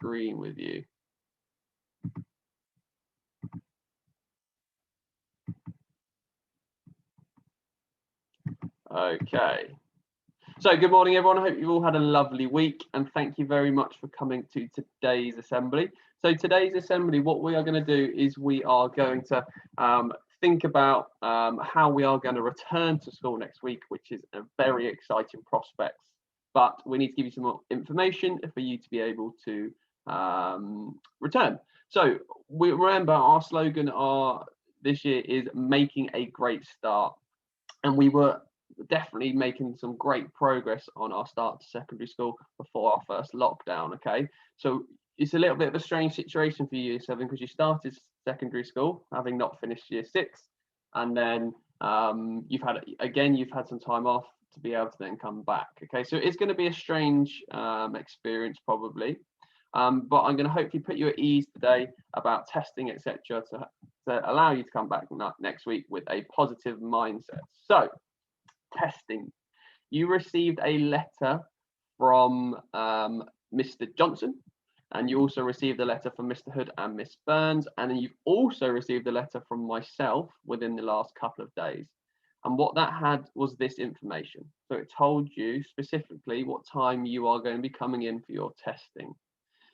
screen with you. Okay. So good morning, everyone. I hope you've all had a lovely week, and thank you very much for coming to today's assembly. So today's assembly, what we are going to do is we are going to think about how we are going to return to school next week, which is a very exciting prospect. But we need to give you some more information for you to be able to return. So we remember our slogan this year is making a great start, and we were definitely making some great progress on our start to secondary school before our first lockdown. Okay, so it's a little bit of a strange situation for year 7 because you started secondary school having not finished year 6, and then you've had some time off to be able to then come back. Okay, so it's going to be a strange experience probably, but I'm going to hopefully put you at ease today about testing, etc., to allow you to come back next week with a positive mindset. So testing, you received a letter from Mr. Johnson, and you also received a letter from Mr. Hood and Miss Burns, and then you've also received a letter from myself within the last couple of days. And what that had was this information. So it told you specifically what time you are going to be coming in for your testing.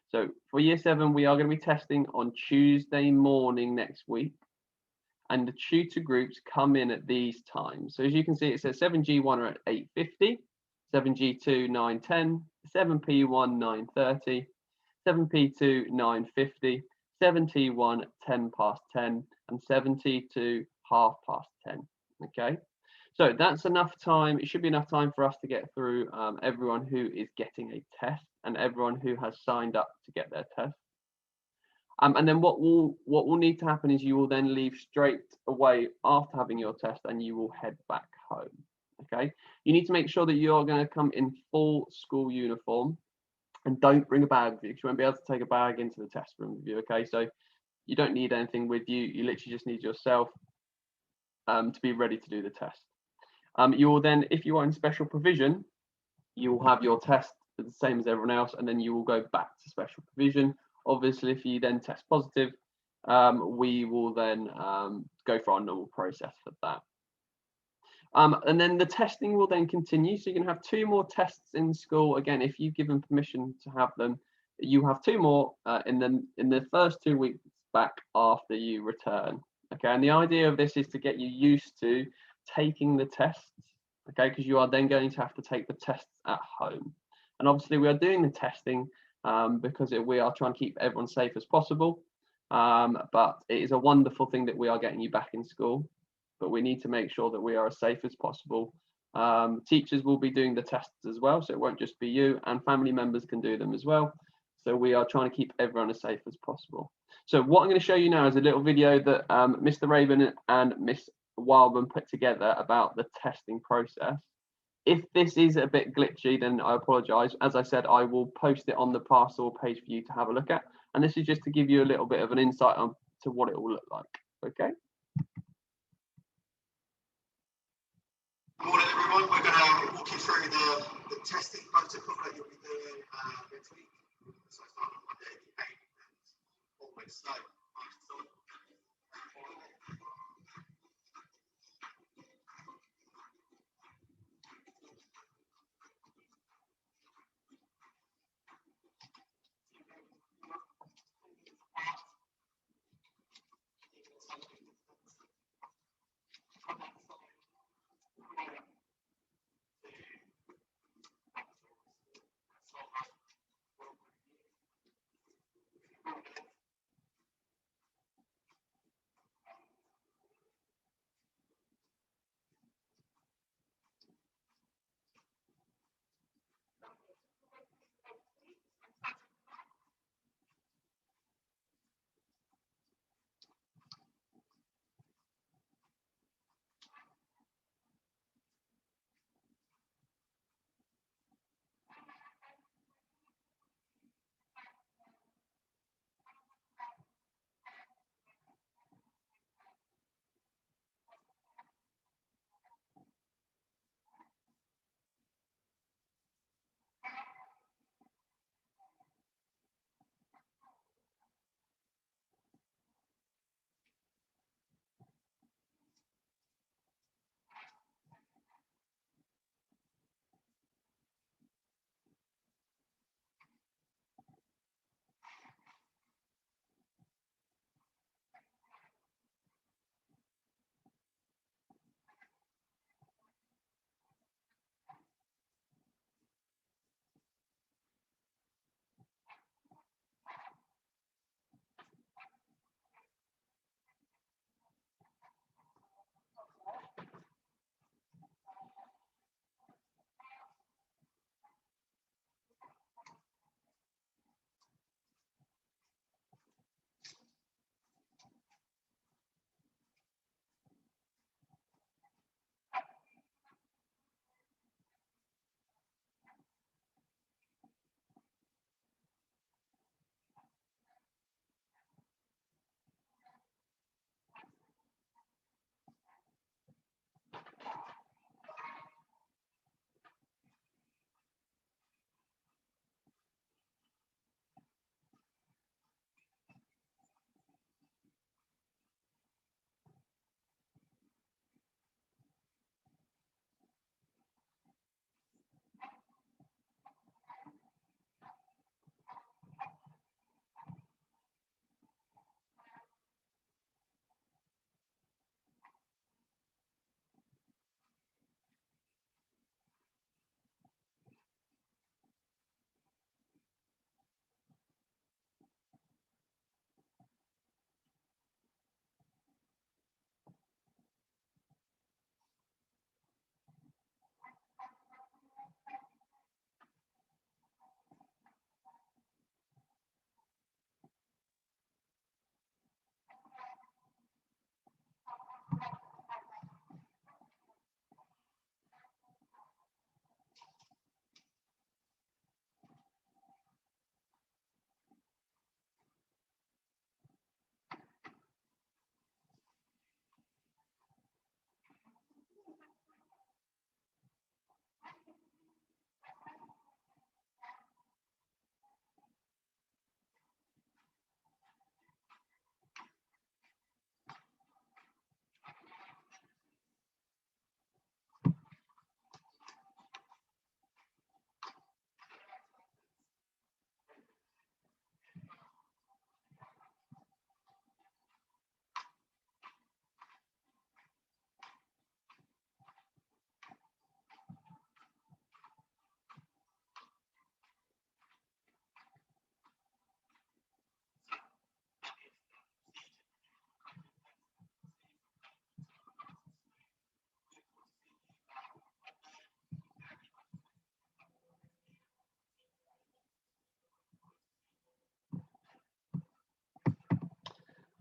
So for year 7, we are going to be testing on Tuesday morning next week, and the tutor groups come in at these times. So as you can see, it says 7G1 are at 8:50, 7G2 9:10, 7P1 9:30, 7P2 9:50, 7T1 10:10, and 7T2 10:30. Okay, so that's enough time. It should be enough time for us to get through everyone who is getting a test and everyone who has signed up to get their test. And then what will need to happen is you will then leave straight away after having your test, and you will head back home. Okay, you need to make sure that you are going to come in full school uniform, and don't bring a bag with you because you won't be able to take a bag into the test room with you. Okay, so you don't need anything with you. You literally just need yourself to be ready to do the test. You will then, if you are in special provision, you will have your test the same as everyone else, and then you will go back to special provision. Obviously, if you then test positive, we will then go for our normal process for that. And then the testing will then continue. So you're going to have 2 more tests in school. Again, if you give them permission to have them, you have 2 more in the first 2 weeks back after you return. Okay, and the idea of this is to get you used to taking the tests. Okay, because you are then going to have to take the tests at home. And obviously, we are doing the testing because we are trying to keep everyone safe as possible. But it is a wonderful thing that we are getting you back in school, but we need to make sure that we are as safe as possible. Teachers will be doing the tests as well, so it won't just be you, and family members can do them as well. So we are trying to keep everyone as safe as possible. So what I'm going to show you now is a little video that Mr. Raven and Miss Wildman put together about the testing process. If this is a bit glitchy, then I apologise. As I said, I will post it on the Pastoral page for you to have a look at. And this is just to give you a little bit of an insight on to what it will look like. Okay. Good morning, everyone. We're going to walk you through the testing protocol that you'll be doing next week. So start on Monday, 8 and always slow.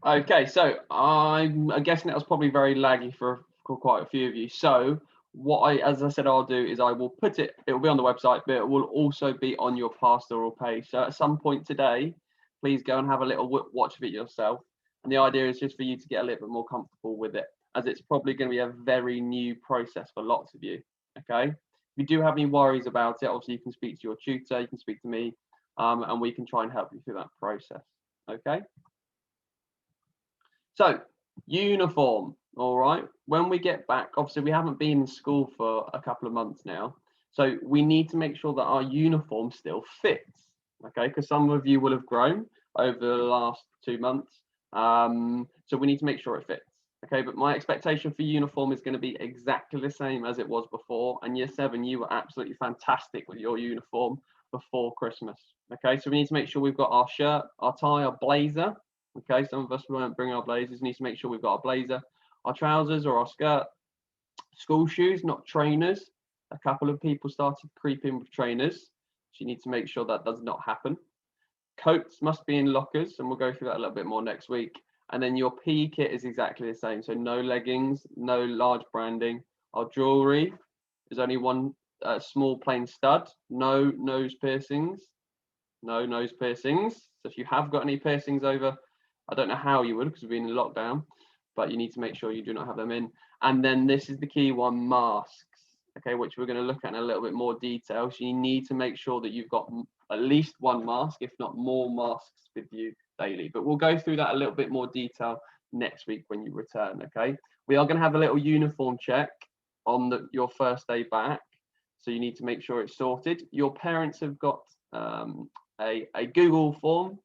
Okay, so I'm guessing that was probably very laggy for quite a few of you. So as I said, I'll do is I will put it will be on the website, but it will also be on your pastoral page. So at some point today, please go and have a little watch of it yourself. And the idea is just for you to get a little bit more comfortable with it, as it's probably going to be a very new process for lots of you. Okay, if you do have any worries about it, obviously you can speak to your tutor, you can speak to me, and we can try and help you through that process. Okay. So, uniform, all right. When we get back, obviously we haven't been in school for a couple of months now. So we need to make sure that our uniform still fits, okay? Because some of you will have grown over the last 2 months. So we need to make sure it fits, okay? But my expectation for uniform is going to be exactly the same as it was before. And year 7, you were absolutely fantastic with your uniform before Christmas, okay? So we need to make sure we've got our shirt, our tie, our blazer. Okay, some of us won't bring our blazers. Need to make sure we've got our blazer, our trousers or our skirt, school shoes, not trainers. A couple of people started creeping with trainers, so you need to make sure that does not happen. Coats must be in lockers, and we'll go through that a little bit more next week. And then your PE kit is exactly the same. So no leggings, no large branding. Our jewelry is only one small plain stud. No nose piercings. No nose piercings. So if you have got any piercings over, I don't know how you would because we've been in lockdown, but you need to make sure you do not have them in. And then this is the key one, masks, okay, which we're going to look at in a little bit more detail. So you need to make sure that you've got at least one mask, if not more masks with you daily. But we'll go through that a little bit more detail next week when you return, okay? We are going to have a little uniform check on your first day back. So you need to make sure it's sorted. Your parents have got a Google form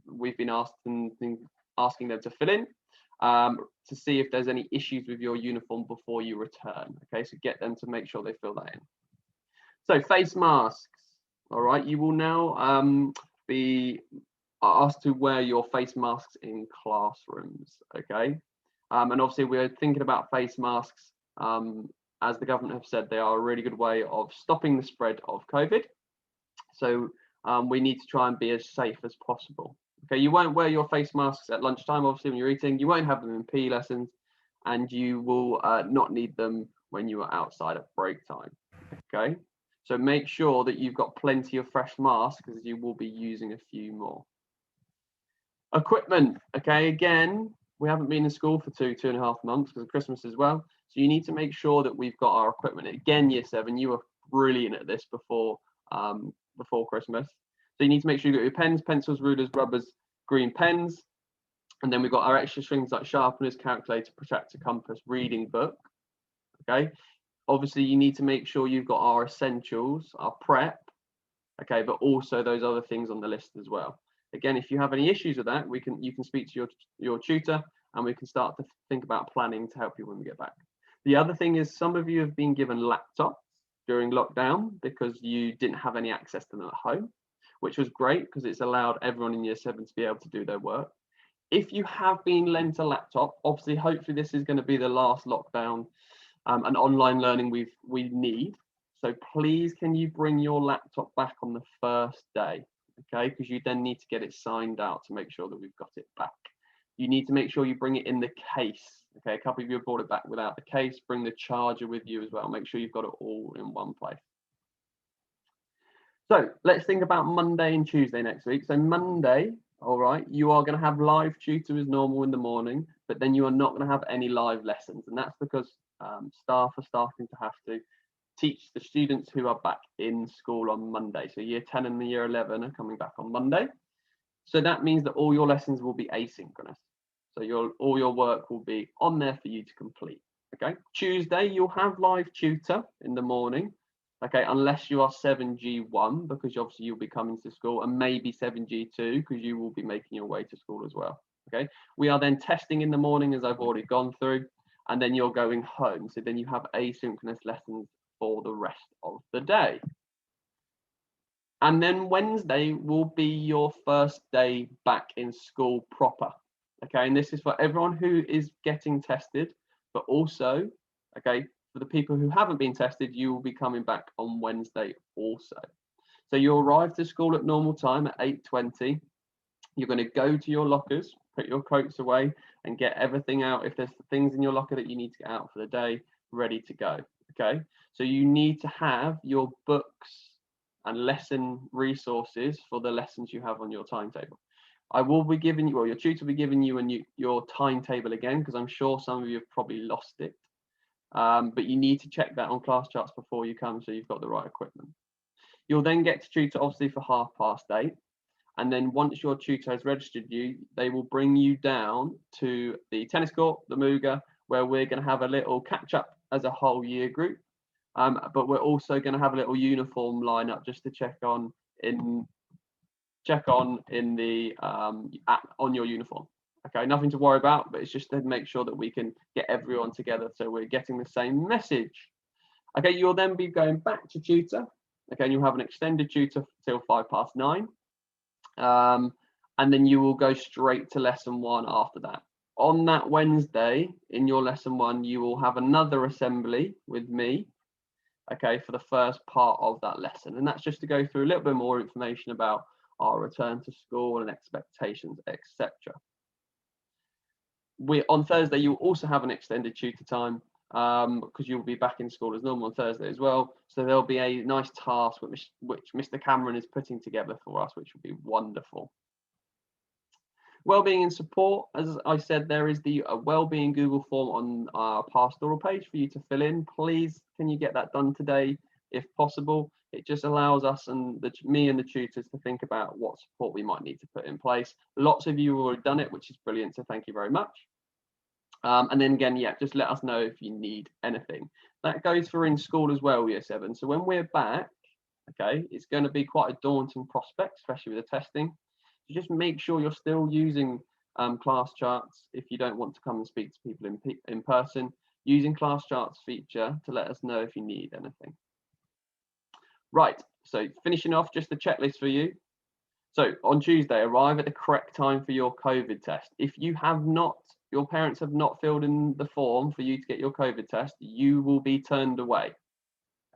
we've been asking them to fill in to see if there's any issues with your uniform before you return. Okay, so get them to make sure they fill that in. So face masks. All right, you will now be asked to wear your face masks in classrooms. Okay, and obviously we're thinking about face masks. As the government have said, they are a really good way of stopping the spread of COVID. So we need to try and be as safe as possible. Okay, you won't wear your face masks at lunchtime, obviously, when you're eating. You won't have them in PE lessons, and you will not need them when you are outside at break time. Okay, so make sure that you've got plenty of fresh masks because you will be using a few more. Equipment, okay, again, we haven't been in school for 2.5 months because of Christmas as well. So you need to make sure that we've got our equipment. Again, year 7, you were brilliant at this before Christmas. So you need to make sure you got your pens, pencils, rulers, rubbers, green pens. And then we've got our extra strings like sharpeners, calculator, protractor, compass, reading book. Okay. Obviously, you need to make sure you've got our essentials, our prep. Okay, but also those other things on the list as well. Again, if you have any issues with that, you can speak to your tutor, and we can start to think about planning to help you when we get back. The other thing is some of you have been given laptops during lockdown because you didn't have any access to them at home, which was great because it's allowed everyone in year 7 to be able to do their work. If you have been lent a laptop, obviously, hopefully this is going to be the last lockdown and online learning we need. So please, can you bring your laptop back on the first day, okay? Because you then need to get it signed out to make sure that we've got it back. You need to make sure you bring it in the case, okay? A couple of you have brought it back without the case. Bring the charger with you as well. Make sure you've got it all in one place. So let's think about Monday and Tuesday next week. So Monday, all right, you are going to have live tutor as normal in the morning, but then you are not going to have any live lessons. And that's because staff are starting to have to teach the students who are back in school on Monday. So year 10 and the year 11 are coming back on Monday. So that means that all your lessons will be asynchronous. So all your work will be on there for you to complete. Okay. Tuesday, you'll have live tutor in the morning. Okay, unless you are 7G1, because obviously you'll be coming to school, and maybe 7G2, because you will be making your way to school as well. Okay, we are then testing in the morning, as I've already gone through, and then you're going home. So then you have asynchronous lessons for the rest of the day. And then Wednesday will be your first day back in school proper. Okay, and this is for everyone who is getting tested, but also, okay, for the people who haven't been tested, you will be coming back on Wednesday also. So you'll arrive to school at normal time at 8:20. You're going to go to your lockers. put your coats away and get everything out. If there's things in your locker that you need to get out for the day, ready to go. Okay, so you need to have your books and lesson resources for the lessons you have on your timetable. I will be giving you, well, your tutor will be giving you your timetable again, because I'm sure some of you have probably lost it. But you need to check that on class charts before you come, so you've got the right equipment. You'll then get to tutor obviously for 8:30. And then once your tutor has registered you, they will bring you down to the tennis court, the Muga, where we're going to have a little catch up as a whole year group. But we're also going to have a little uniform lineup just to check on in the on your uniform. Okay, nothing to worry about, but it's just to make sure that we can get everyone together so we're getting the same message. Okay, you'll then be going back to tutor. Okay, and you'll have an extended tutor till 9:05. And then you will go straight to lesson 1 after that. On that Wednesday, in your lesson 1, you will have another assembly with me, okay, for the first part of that lesson. And that's just to go through a little bit more information about our return to school and expectations, etc. On Thursday, you'll also have an extended tutor time, because you'll be back in school as normal on Thursday as well. So there'll be a nice task which Mr. Cameron is putting together for us, which will be wonderful. Wellbeing and support, as I said, there is the wellbeing Google form on our pastoral page for you to fill in. Please, can you get that done today if possible? It just allows us and me and the tutors to think about what support we might need to put in place. Lots of you have already done it, which is brilliant, so thank you very much. And then again, yeah, just let us know if you need anything. That goes for in school as well, year 7. So when we're back, okay, it's going to be quite a daunting prospect, especially with the testing. So just make sure you're still using class charts if you don't want to come and speak to people in person. Using class charts feature to let us know if you need anything. Right, so finishing off, just the checklist for you. So on Tuesday, arrive at the correct time for your COVID test. If you have not, your parents have not filled in the form for you to get your COVID test, you will be turned away.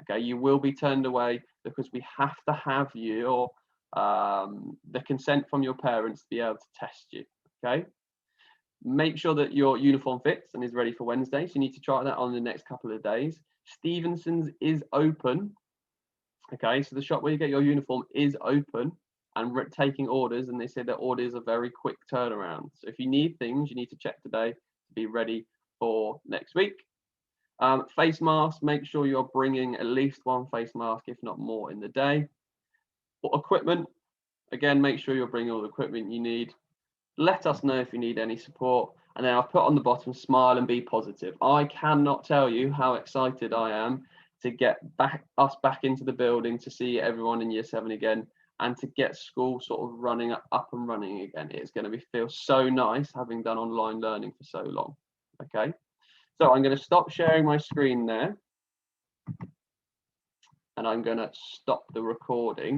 Okay, you will be turned away because we have to have your the consent from your parents to be able to test you. Okay, make sure that your uniform fits and is ready for Wednesday. So you need to try that on the next couple of days. Stevenson's is open. Okay, so the shop where you get your uniform is open and taking orders, and they say that orders are very quick turnaround. So if you need things, you need to check today to be ready for next week. Face masks, make sure you're bringing at least 1 face mask, if not more, in the day. Equipment, again, make sure you're bringing all the equipment you need. Let us know if you need any support. And then I've put on the bottom, smile and be positive. I cannot tell you how excited I am to get us back into the building, to see everyone in year 7 again, and to get school sort of running up and running again. It's going to feel so nice having done online learning for so long. Okay, so I'm going to stop sharing my screen there, and I'm going to stop the recording.